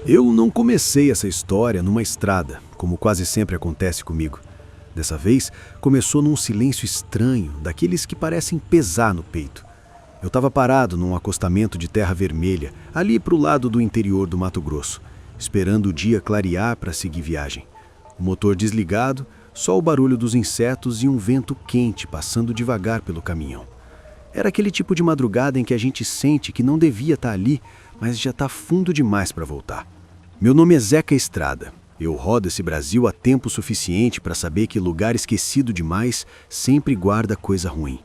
Eu não comecei essa história numa estrada, como quase sempre acontece comigo. Dessa vez, começou num silêncio estranho, daqueles que parecem pesar no peito. Eu estava parado num acostamento de terra vermelha, ali para o lado do interior do Mato Grosso, esperando o dia clarear para seguir viagem. O motor desligado, só o barulho dos insetos e um vento quente passando devagar pelo caminhão. Era aquele tipo de madrugada em que a gente sente que não devia estar ali, mas já está fundo demais para voltar. Meu nome é Zeca Estrada. Eu rodo esse Brasil há tempo suficiente para saber que lugar esquecido demais sempre guarda coisa ruim.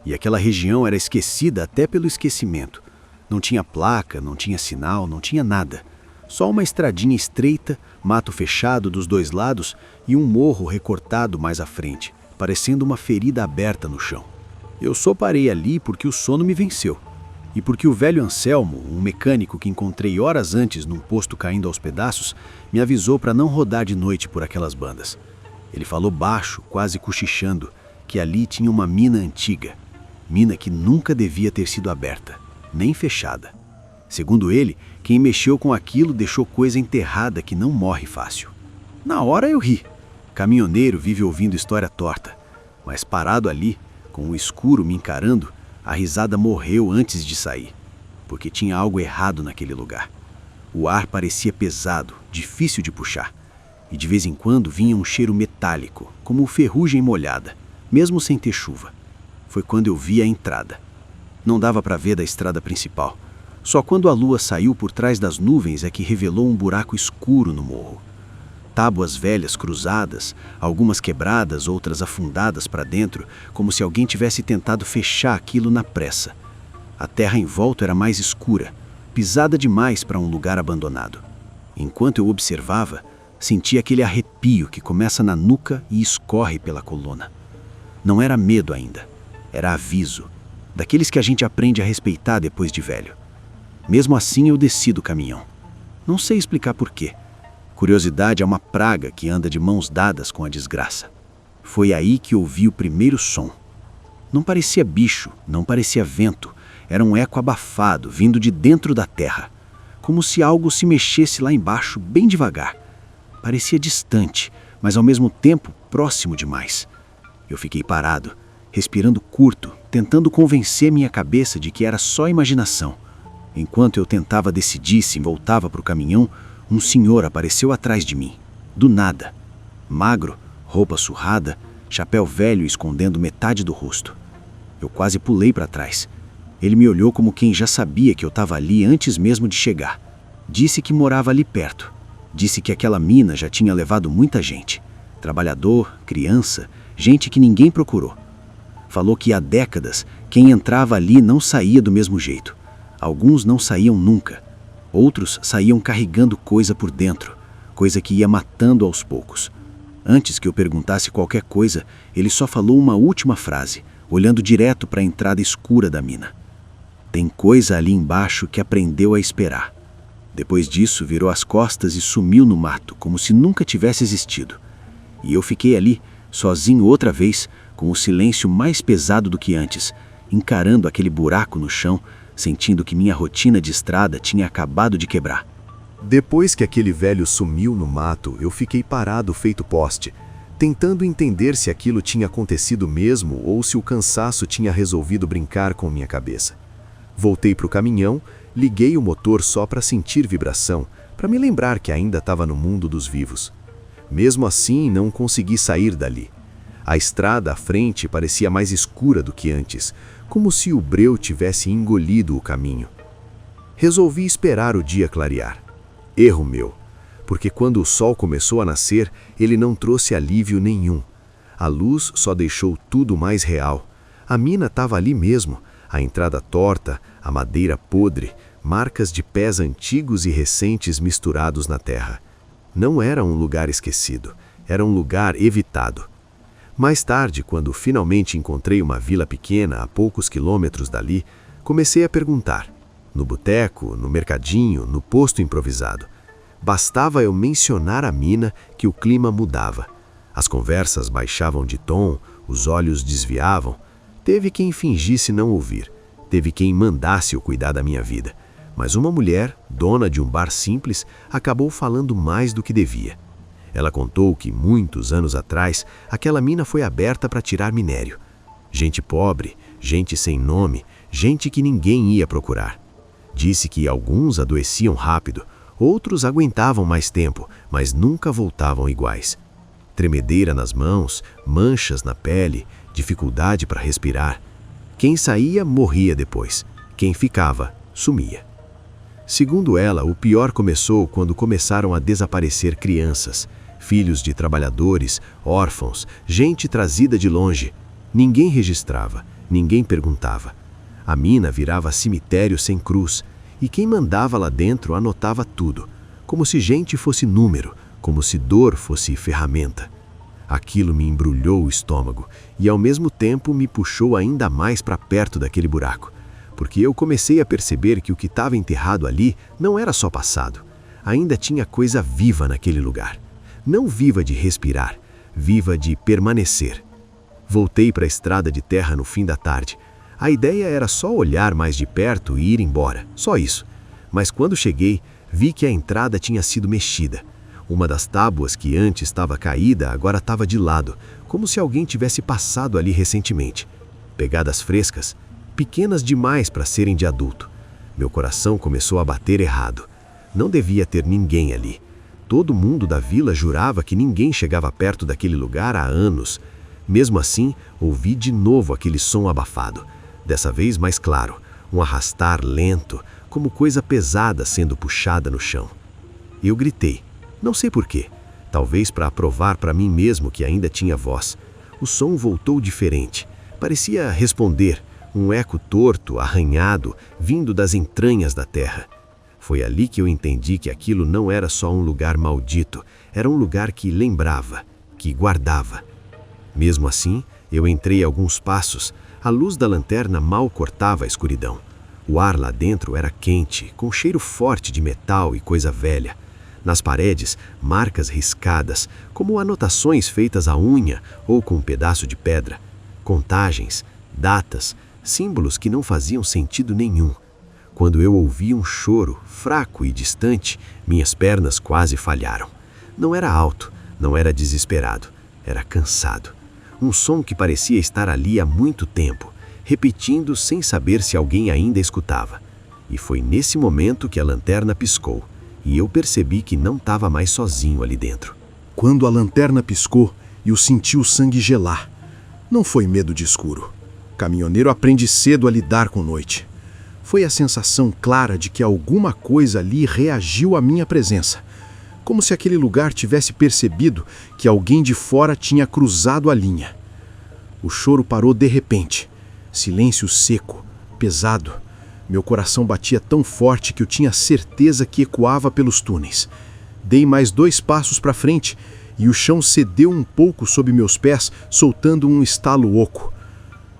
E aquela região era esquecida até pelo esquecimento. Não tinha placa, não tinha sinal, não tinha nada. Só uma estradinha estreita, mato fechado dos dois lados e um morro recortado mais à frente, parecendo uma ferida aberta no chão. Eu só parei ali porque o sono me venceu. E porque o velho Anselmo, um mecânico que encontrei horas antes num posto caindo aos pedaços, me avisou para não rodar de noite por aquelas bandas. Ele falou baixo, quase cochichando, que ali tinha uma mina antiga. Mina que nunca devia ter sido aberta, nem fechada. Segundo ele, quem mexeu com aquilo deixou coisa enterrada que não morre fácil. Na hora eu ri. Caminhoneiro vive ouvindo história torta. Mas parado ali, com o escuro me encarando, a risada morreu antes de sair, porque tinha algo errado naquele lugar. O ar parecia pesado, difícil de puxar, e de vez em quando vinha um cheiro metálico, como ferrugem molhada, mesmo sem ter chuva. Foi quando eu vi a entrada. Não dava para ver da estrada principal. Só quando a lua saiu por trás das nuvens é que revelou um buraco escuro no morro. Tábuas velhas cruzadas, algumas quebradas, outras afundadas para dentro, como se alguém tivesse tentado fechar aquilo na pressa. A terra em volta era mais escura, pisada demais para um lugar abandonado. Enquanto eu observava, senti aquele arrepio que começa na nuca e escorre pela coluna. Não era medo ainda, era aviso, daqueles que a gente aprende a respeitar depois de velho. Mesmo assim eu desci do caminhão. Não sei explicar por quê. Curiosidade é uma praga que anda de mãos dadas com a desgraça. Foi aí que ouvi o primeiro som. Não parecia bicho, não parecia vento. Era um eco abafado, vindo de dentro da terra. Como se algo se mexesse lá embaixo, bem devagar. Parecia distante, mas ao mesmo tempo próximo demais. Eu fiquei parado, respirando curto, tentando convencer minha cabeça de que era só imaginação. Enquanto eu tentava decidir se voltava para o caminhão, um senhor apareceu atrás de mim, do nada. Magro, roupa surrada, chapéu velho escondendo metade do rosto. Eu quase pulei para trás. Ele me olhou como quem já sabia que eu estava ali antes mesmo de chegar. Disse que morava ali perto. Disse que aquela mina já tinha levado muita gente. Trabalhador, criança, gente que ninguém procurou. Falou que há décadas quem entrava ali não saía do mesmo jeito. Alguns não saíam nunca. Outros saíam carregando coisa por dentro, coisa que ia matando aos poucos. Antes que eu perguntasse qualquer coisa, ele só falou uma última frase, olhando direto para a entrada escura da mina. Tem coisa ali embaixo que aprendeu a esperar. Depois disso, virou as costas e sumiu no mato, como se nunca tivesse existido. E eu fiquei ali, sozinho outra vez, com o silêncio mais pesado do que antes, encarando aquele buraco no chão, sentindo que minha rotina de estrada tinha acabado de quebrar. Depois que aquele velho sumiu no mato, eu fiquei parado feito poste, tentando entender se aquilo tinha acontecido mesmo ou se o cansaço tinha resolvido brincar com minha cabeça. Voltei para o caminhão, liguei o motor só para sentir vibração, para me lembrar que ainda estava no mundo dos vivos. Mesmo assim, não consegui sair dali. A estrada à frente parecia mais escura do que antes, como se o breu tivesse engolido o caminho. Resolvi esperar o dia clarear. Erro meu, porque quando o sol começou a nascer, ele não trouxe alívio nenhum. A luz só deixou tudo mais real. A mina estava ali mesmo, a entrada torta, a madeira podre, marcas de pés antigos e recentes misturados na terra. Não era um lugar esquecido, era um lugar evitado. Mais tarde, quando finalmente encontrei uma vila pequena a poucos quilômetros dali, comecei a perguntar. No boteco, no mercadinho, no posto improvisado. Bastava eu mencionar a mina que o clima mudava. As conversas baixavam de tom, os olhos desviavam. Teve quem fingisse não ouvir. Teve quem mandasse eu cuidar da minha vida. Mas uma mulher, dona de um bar simples, acabou falando mais do que devia. Ela contou que, muitos anos atrás, aquela mina foi aberta para tirar minério. Gente pobre, gente sem nome, gente que ninguém ia procurar. Disse que alguns adoeciam rápido, outros aguentavam mais tempo, mas nunca voltavam iguais. Tremedeira nas mãos, manchas na pele, dificuldade para respirar. Quem saía, morria depois. Quem ficava, sumia. Segundo ela, o pior começou quando começaram a desaparecer crianças, filhos de trabalhadores, órfãos, gente trazida de longe. Ninguém registrava, ninguém perguntava. A mina virava cemitério sem cruz, e quem mandava lá dentro anotava tudo, como se gente fosse número, como se dor fosse ferramenta. Aquilo me embrulhou o estômago e, ao mesmo tempo, me puxou ainda mais para perto daquele buraco, porque eu comecei a perceber que o que estava enterrado ali não era só passado. Ainda tinha coisa viva naquele lugar. Não viva de respirar, viva de permanecer. Voltei para a estrada de terra no fim da tarde. A ideia era só olhar mais de perto e ir embora, só isso. Mas quando cheguei, vi que a entrada tinha sido mexida. Uma das tábuas que antes estava caída agora estava de lado, como se alguém tivesse passado ali recentemente. Pegadas frescas, pequenas demais para serem de adulto. Meu coração começou a bater errado. Não devia ter ninguém ali. Todo mundo da vila jurava que ninguém chegava perto daquele lugar há anos. Mesmo assim, ouvi de novo aquele som abafado. Dessa vez mais claro, um arrastar lento, como coisa pesada sendo puxada no chão. Eu gritei, não sei porquê, talvez para provar para mim mesmo que ainda tinha voz. O som voltou diferente, parecia responder, um eco torto, arranhado, vindo das entranhas da terra. Foi ali que eu entendi que aquilo não era só um lugar maldito, era um lugar que lembrava, que guardava. Mesmo assim, eu entrei alguns passos. A luz da lanterna mal cortava a escuridão. O ar lá dentro era quente, com cheiro forte de metal e coisa velha. Nas paredes, marcas riscadas, como anotações feitas à unha ou com um pedaço de pedra. Contagens, datas, símbolos que não faziam sentido nenhum. Quando eu ouvi um choro, fraco e distante, minhas pernas quase falharam. Não era alto, não era desesperado, era cansado. Um som que parecia estar ali há muito tempo, repetindo sem saber se alguém ainda escutava. E foi nesse momento que a lanterna piscou, e eu percebi que não estava mais sozinho ali dentro. Quando a lanterna piscou, eu senti o sangue gelar. Não foi medo de escuro. Caminhoneiro aprende cedo a lidar com noite. Foi a sensação clara de que alguma coisa ali reagiu à minha presença. Como se aquele lugar tivesse percebido que alguém de fora tinha cruzado a linha. O choro parou de repente. Silêncio seco, pesado. Meu coração batia tão forte que eu tinha certeza que ecoava pelos túneis. Dei mais 2 passos para frente e o chão cedeu um pouco sob meus pés, soltando um estalo oco.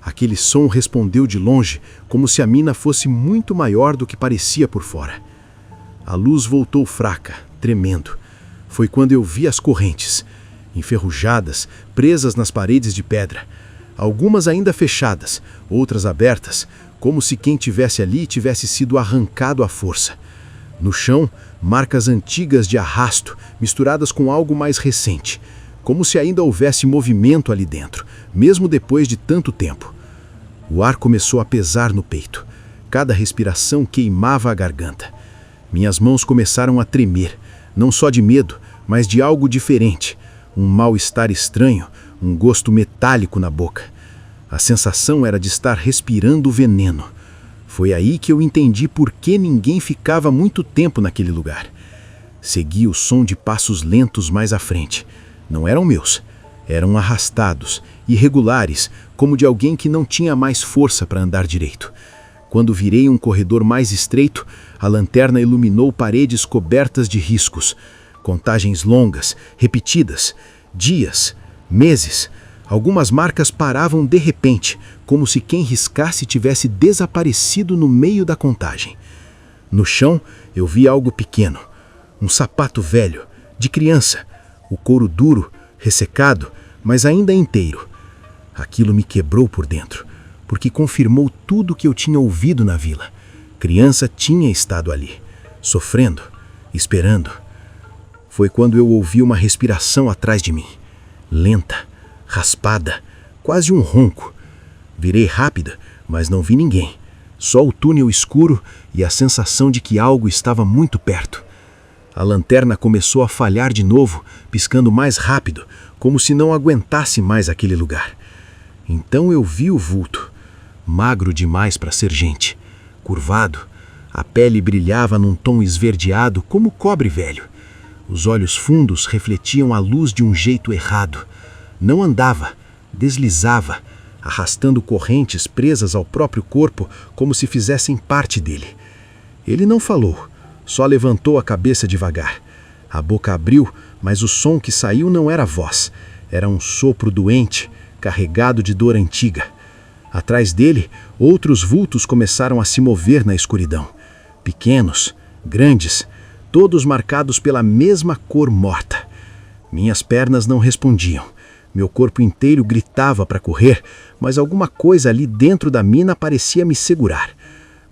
Aquele som respondeu de longe, como se a mina fosse muito maior do que parecia por fora. A luz voltou fraca, tremendo. Foi quando eu vi as correntes, enferrujadas, presas nas paredes de pedra. Algumas ainda fechadas, outras abertas, como se quem tivesse ali tivesse sido arrancado à força. No chão, marcas antigas de arrasto, misturadas com algo mais recente, como se ainda houvesse movimento ali dentro, mesmo depois de tanto tempo. O ar começou a pesar no peito. Cada respiração queimava a garganta. Minhas mãos começaram a tremer, não só de medo, mas de algo diferente. Um mal-estar estranho, um gosto metálico na boca. A sensação era de estar respirando veneno. Foi aí que eu entendi por que ninguém ficava muito tempo naquele lugar. Segui o som de passos lentos mais à frente. Não eram meus. Eram arrastados, irregulares, como de alguém que não tinha mais força para andar direito. Quando virei um corredor mais estreito, a lanterna iluminou paredes cobertas de riscos. Contagens longas, repetidas, dias, meses. Algumas marcas paravam de repente, como se quem riscasse tivesse desaparecido no meio da contagem. No chão, eu vi algo pequeno. Um sapato velho, de criança. O couro duro, ressecado, mas ainda inteiro. Aquilo me quebrou por dentro, porque confirmou tudo o que eu tinha ouvido na vila. criança tinha estado ali, sofrendo, esperando. Foi quando eu ouvi uma respiração atrás de mim, lenta, raspada, quase um ronco. Virei rápida, mas não vi ninguém. Só o túnel escuro e a sensação de que algo estava muito perto. A lanterna começou a falhar de novo, piscando mais rápido, como se não aguentasse mais aquele lugar. Então eu vi o vulto, magro demais para ser gente, curvado. A pele brilhava num tom esverdeado como cobre velho. Os olhos fundos refletiam a luz de um jeito errado. Não andava, deslizava, arrastando correntes presas ao próprio corpo como se fizessem parte dele. Ele não falou, só levantou a cabeça devagar. A boca abriu, mas o som que saiu não era voz. Era um sopro doente, carregado de dor antiga. Atrás dele, outros vultos começaram a se mover na escuridão. Pequenos, grandes, todos marcados pela mesma cor morta. Minhas pernas não respondiam. Meu corpo inteiro gritava para correr, mas alguma coisa ali dentro da mina parecia me segurar.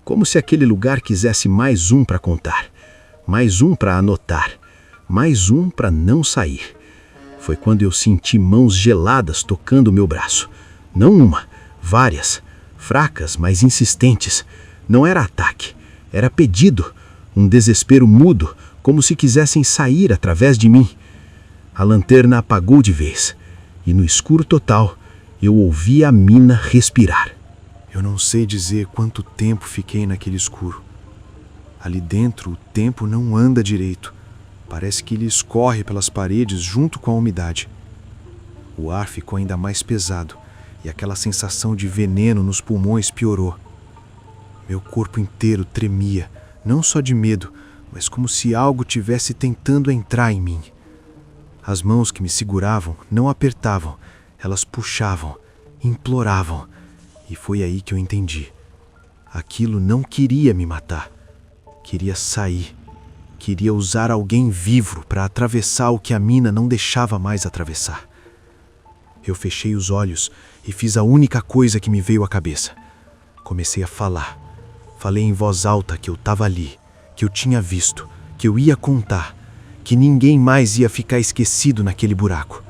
Como se aquele lugar quisesse mais um para contar, mais um para anotar, mais um para não sair. Foi quando eu senti mãos geladas tocando meu braço. Não uma, várias, fracas, mas insistentes. Não era ataque, era pedido, um desespero mudo, como se quisessem sair através de mim. A lanterna apagou de vez, e no escuro total, eu ouvi a mina respirar. Eu não sei dizer quanto tempo fiquei naquele escuro. Ali dentro, o tempo não anda direito. Parece que ele escorre pelas paredes junto com a umidade. O ar ficou ainda mais pesado e aquela sensação de veneno nos pulmões piorou. Meu corpo inteiro tremia, não só de medo, mas como se algo tivesse tentando entrar em mim. As mãos que me seguravam não apertavam, elas puxavam, imploravam. E foi aí que eu entendi. Aquilo não queria me matar. Queria sair. Queria usar alguém vivo para atravessar o que a mina não deixava mais atravessar. Eu fechei os olhos e fiz a única coisa que me veio à cabeça. Comecei a falar. Falei em voz alta que eu estava ali, que eu tinha visto, que eu ia contar, que ninguém mais ia ficar esquecido naquele buraco.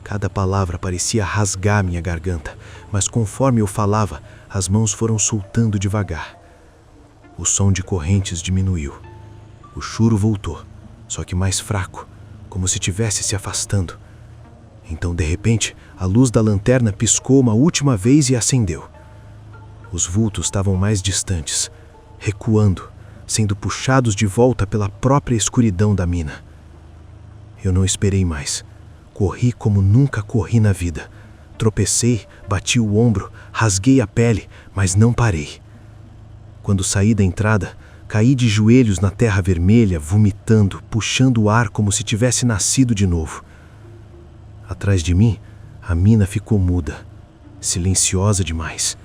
Cada palavra parecia rasgar minha garganta, mas conforme eu falava, as mãos foram soltando devagar. O som de correntes diminuiu. O choro voltou, só que mais fraco, como se estivesse se afastando. Então, de repente, a luz da lanterna piscou uma última vez e acendeu. Os vultos estavam mais distantes, recuando, sendo puxados de volta pela própria escuridão da mina. Eu não esperei mais. Corri como nunca corri na vida. Tropecei, bati o ombro, rasguei a pele, mas não parei. Quando saí da entrada, caí de joelhos na terra vermelha, vomitando, puxando o ar como se tivesse nascido de novo. Atrás de mim, a mina ficou muda, silenciosa demais.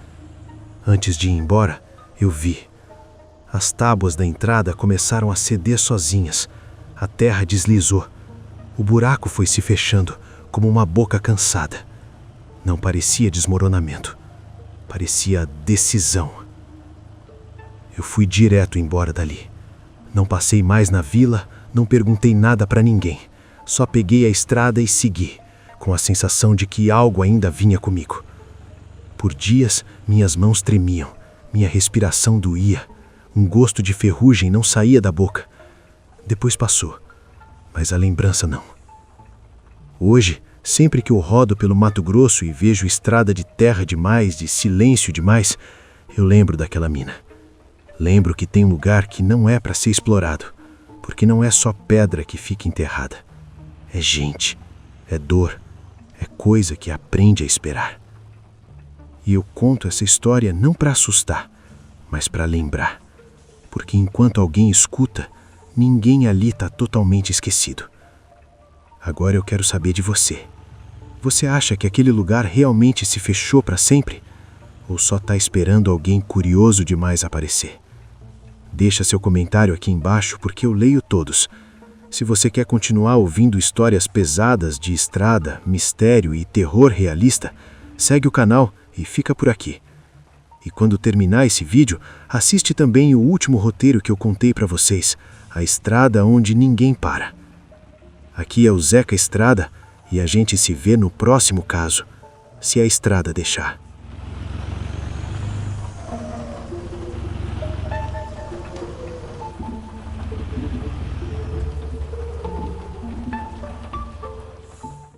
Antes de ir embora, eu vi. As tábuas da entrada começaram a ceder sozinhas. A terra deslizou. O buraco foi se fechando, como uma boca cansada. Não parecia desmoronamento. Parecia decisão. Eu fui direto embora dali. Não passei mais na vila, não perguntei nada para ninguém. Só peguei a estrada e segui, com a sensação de que algo ainda vinha comigo. Por dias, minhas mãos tremiam, minha respiração doía, um gosto de ferrugem não saía da boca. Depois passou, mas a lembrança não. Hoje, sempre que eu rodo pelo Mato Grosso e vejo estrada de terra demais, de silêncio demais, eu lembro daquela mina. Lembro que tem um lugar que não é para ser explorado, porque não é só pedra que fica enterrada. É gente, é dor, é coisa que aprende a esperar. E eu conto essa história não para assustar, mas para lembrar. Porque enquanto alguém escuta, ninguém ali está totalmente esquecido. Agora eu quero saber de você. Você acha que aquele lugar realmente se fechou para sempre? Ou só está esperando alguém curioso demais aparecer? Deixa seu comentário aqui embaixo porque eu leio todos. Se você quer continuar ouvindo histórias pesadas de estrada, mistério e terror realista, segue o canal e fica por aqui. E quando terminar esse vídeo, assiste também o último roteiro que eu contei para vocês, A Estrada Onde Ninguém Para. Aqui é o Zeca Estrada e a gente se vê no próximo caso, se a estrada deixar.